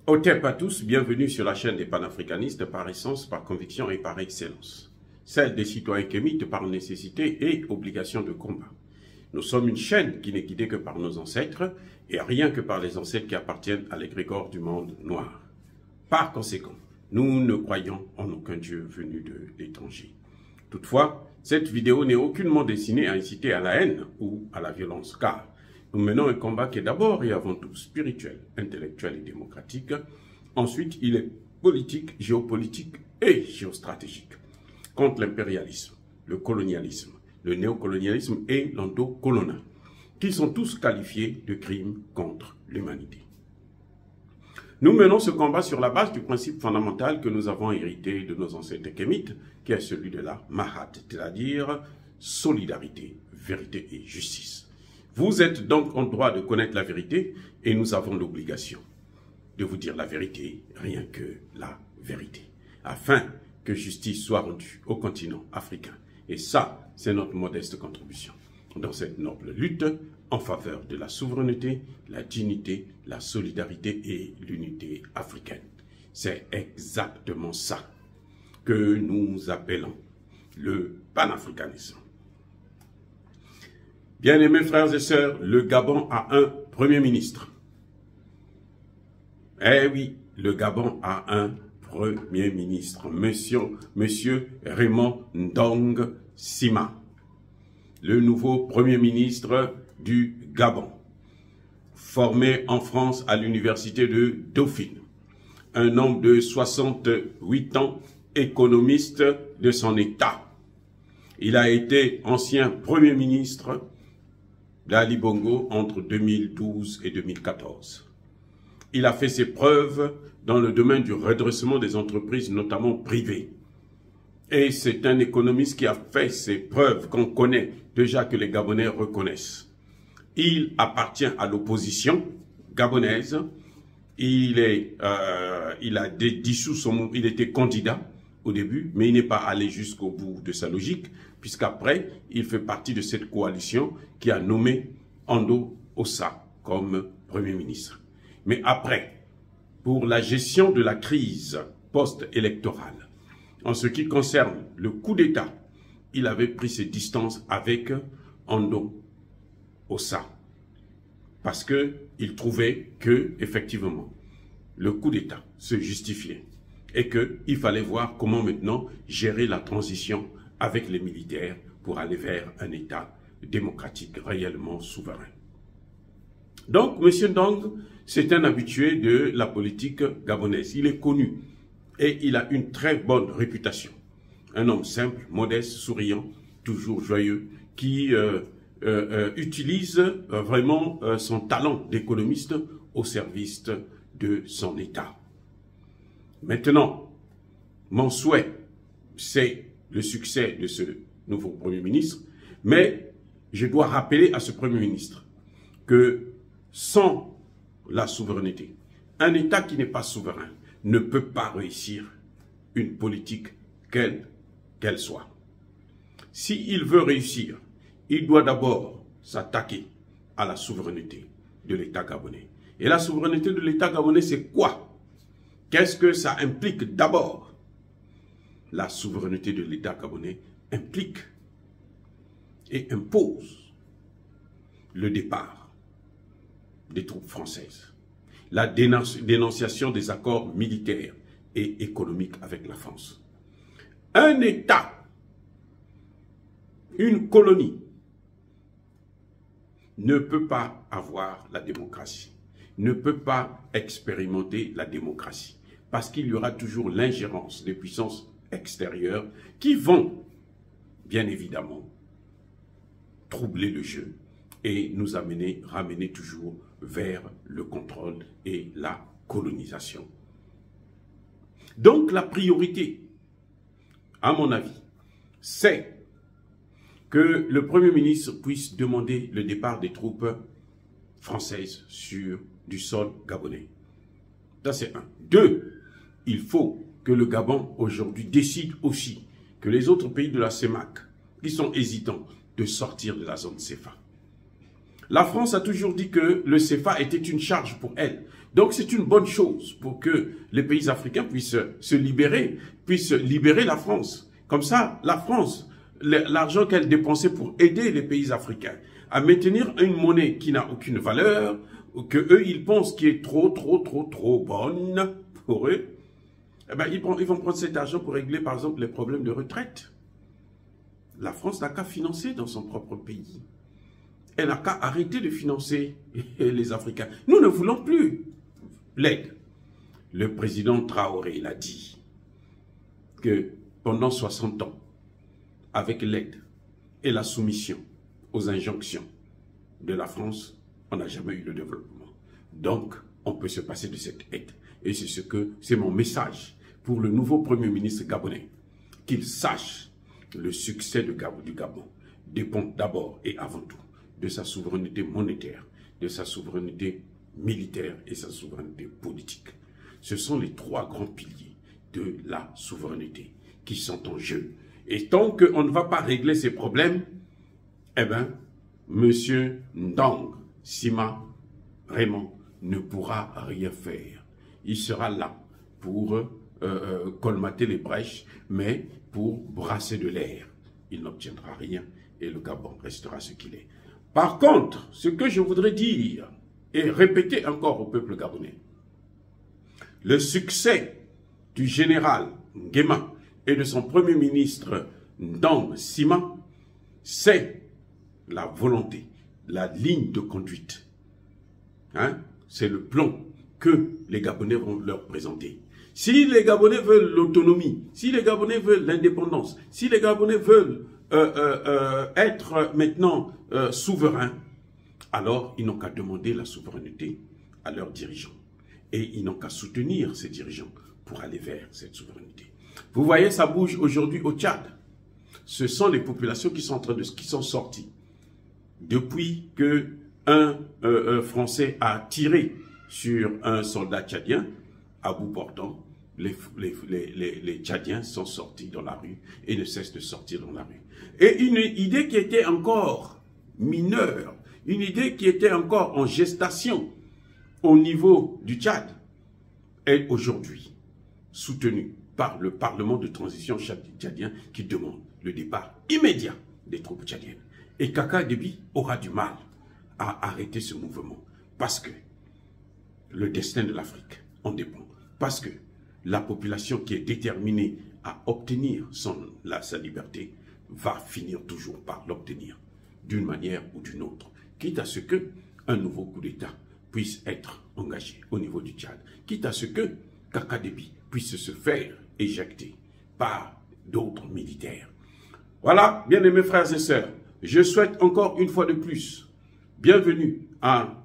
Otep à tous, bienvenue sur la chaîne des panafricanistes par essence, par conviction et par excellence. Celle des citoyens kémites par nécessité et obligation de combat. Nous sommes une chaîne qui n'est guidée que par nos ancêtres et rien que par les ancêtres qui appartiennent à l'égrégore du monde noir. Par conséquent, nous ne croyons en aucun Dieu venu de l'étranger. Toutefois, cette vidéo n'est aucunement destinée à inciter à la haine ou à la violence, car nous menons un combat qui est d'abord et avant tout spirituel, intellectuel et démocratique. Ensuite, il est politique, géopolitique et géostratégique. Contre l'impérialisme, le colonialisme, le néocolonialisme et l'endocoloniat, qui sont tous qualifiés de crimes contre l'humanité. Nous menons ce combat sur la base du principe fondamental que nous avons hérité de nos ancêtres kémites, qui est celui de la Mahat, c'est-à-dire solidarité, vérité et justice. Vous êtes donc en droit de connaître la vérité et nous avons l'obligation de vous dire la vérité, rien que la vérité, afin que justice soit rendue au continent africain. Et ça, c'est notre modeste contribution dans cette noble lutte en faveur de la souveraineté, la dignité, la solidarité et l'unité africaine. C'est exactement ça que nous appelons le panafricanisme. Bien-aimés frères et sœurs, le Gabon a un Premier ministre. Eh oui, le Gabon a un Premier ministre, Monsieur Raymond Ndong Sima, le nouveau Premier ministre du Gabon, formé en France à l'université de Dauphine, un homme de 68 ans, économiste de son État. Il a été ancien Premier ministre d'Ali Bongo entre 2012 et 2014. Il a fait ses preuves dans le domaine du redressement des entreprises, notamment privées. Et c'est un économiste qui a fait ses preuves qu'on connaît déjà, que les Gabonais reconnaissent. Il appartient à l'opposition gabonaise. Il a dissous son mouvement. Il était candidat au début, mais il n'est pas allé jusqu'au bout de sa logique, puisqu'après, il fait partie de cette coalition qui a nommé Ando Ossa comme Premier ministre. Mais après, pour la gestion de la crise post-électorale, en ce qui concerne le coup d'État, il avait pris ses distances avec Ando Ossa, parce qu'il trouvait que, effectivement, le coup d'État se justifiait et qu'il fallait voir comment maintenant gérer la transition avec les militaires pour aller vers un État démocratique réellement souverain. Donc, M. Ndong, c'est un habitué de la politique gabonaise. Il est connu et il a une très bonne réputation. Un homme simple, modeste, souriant, toujours joyeux, qui utilise vraiment son talent d'économiste au service de son État. Maintenant, mon souhait, c'est le succès de ce nouveau Premier ministre, mais je dois rappeler à ce Premier ministre que sans la souveraineté, un État qui n'est pas souverain ne peut pas réussir une politique qu'elle soit. S'il veut réussir, il doit d'abord s'attaquer à la souveraineté de l'État gabonais. Et la souveraineté de l'État gabonais, c'est quoi? Qu'est-ce que ça implique d'abord? La souveraineté de l'État gabonais implique et impose le départ des troupes françaises, la dénonciation des accords militaires et économiques avec la France. Un État, une colonie, ne peut pas avoir la démocratie, ne peut pas expérimenter la démocratie, parce qu'il y aura toujours l'ingérence des puissances extérieures qui vont, bien évidemment, troubler le jeu et nous ramener toujours vers le contrôle et la colonisation. Donc la priorité, à mon avis, c'est que le Premier ministre puisse demander le départ des troupes françaises du sol gabonais. Ça, c'est un. Deux, il faut que le Gabon aujourd'hui décide aussi que les autres pays de la CEMAC, qui sont hésitants, de sortir de la zone CFA. La France a toujours dit que le CFA était une charge pour elle. Donc c'est une bonne chose pour que les pays africains puissent se libérer, puissent libérer la France. Comme ça, la France, l'argent qu'elle dépensait pour aider les pays africains à maintenir une monnaie qui n'a aucune valeur, que eux ils pensent qui est trop bonne pour eux, eh ben, ils vont prendre cet argent pour régler par exemple les problèmes de retraite. La France n'a qu'à financer dans son propre pays. Elle n'a qu'à arrêter de financer les Africains. Nous ne voulons plus l'aide. Le président Traoré l'a dit que pendant 60 ans, avec l'aide et la soumission aux injonctions de la France, on n'a jamais eu le développement. Donc, on peut se passer de cette aide. Et c'est mon message pour le nouveau Premier ministre gabonais. Qu'il sache le succès du Gabon dépend d'abord et avant tout de sa souveraineté monétaire, de sa souveraineté militaire et sa souveraineté politique. Ce sont les trois grands piliers de la souveraineté qui sont en jeu. Et tant qu'on ne va pas régler ces problèmes, eh bien, M. Ndong Sima Raymond ne pourra rien faire. Il sera là pour colmater les brèches, mais pour brasser de l'air. Il n'obtiendra rien et le Gabon restera ce qu'il est. Par contre, ce que je voudrais dire et répéter encore au peuple gabonais, le succès du général Nguema et de son premier ministre Ndong Sima, c'est la volonté, la ligne de conduite. Hein? C'est le plan que les Gabonais vont leur présenter. Si les Gabonais veulent l'autonomie, si les Gabonais veulent l'indépendance, si les Gabonais veulent être maintenant souverains, alors ils n'ont qu'à demander la souveraineté à leurs dirigeants. Et ils n'ont qu'à soutenir ces dirigeants pour aller vers cette souveraineté. Vous voyez, ça bouge aujourd'hui au Tchad. Ce sont les populations qui sont sorties. Depuis que un Français a tiré sur un soldat tchadien, à bout portant, les Tchadiens sont sortis dans la rue et ne cessent de sortir dans la rue. Et une idée qui était encore mineure, une idée qui était encore en gestation au niveau du Tchad, est aujourd'hui soutenue par le Parlement de transition tchadien qui demande le départ immédiat des troupes tchadiennes. Et Kaka Déby aura du mal à arrêter ce mouvement parce que le destin de l'Afrique en dépend. Parce que la population qui est déterminée à obtenir sa liberté va finir toujours par l'obtenir d'une manière ou d'une autre. Quitte à ce qu'un nouveau coup d'État puisse être engagé au niveau du Tchad. Quitte à ce que Kaka Déby puisse se faire éjecter par d'autres militaires. Voilà, bien-aimés frères et sœurs, je souhaite encore une fois de plus bienvenue à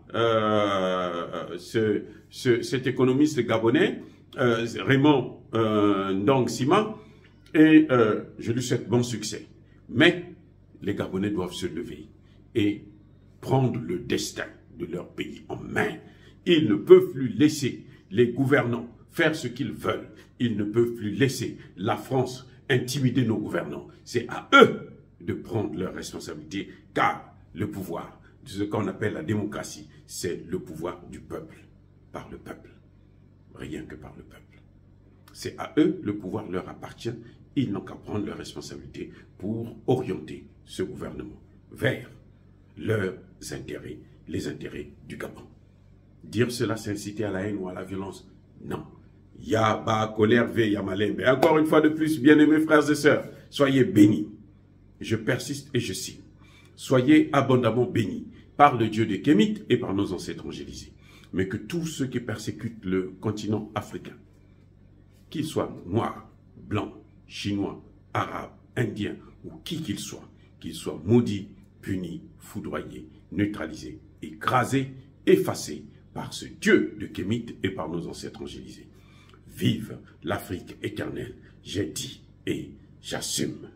cet économiste gabonais, Raymond Ndong Sima, et je lui souhaite bon succès. Mais les Gabonais doivent se lever et prendre le destin de leur pays en main. Ils ne peuvent plus laisser les gouvernants faire ce qu'ils veulent. Ils ne peuvent plus laisser la France intimider nos gouvernants. C'est à eux de prendre leurs responsabilités, car le pouvoir de ce qu'on appelle la démocratie, c'est le pouvoir du peuple, par le peuple, rien que par le peuple. C'est à eux, le pouvoir leur appartient, ils n'ont qu'à prendre leurs responsabilités pour orienter ce gouvernement vers leurs intérêts, les intérêts du Gabon. Dire cela, c'est inciter à la haine ou à la violence? Non. Yaba, colère, ve, yamalem. Et encore une fois de plus, bien-aimés frères et sœurs, soyez bénis. Je persiste et je signe. Soyez abondamment bénis par le Dieu des Kémites et par nos ancêtres angélisés. Mais que tous ceux qui persécutent le continent africain, qu'ils soient noirs, blancs, chinois, arabes, indiens ou qui qu'ils soient maudits, punis, foudroyés, neutralisés, écrasés, effacés par ce Dieu de Kémites et par nos ancêtres angélisés. Vive l'Afrique éternelle, j'ai dit et j'assume.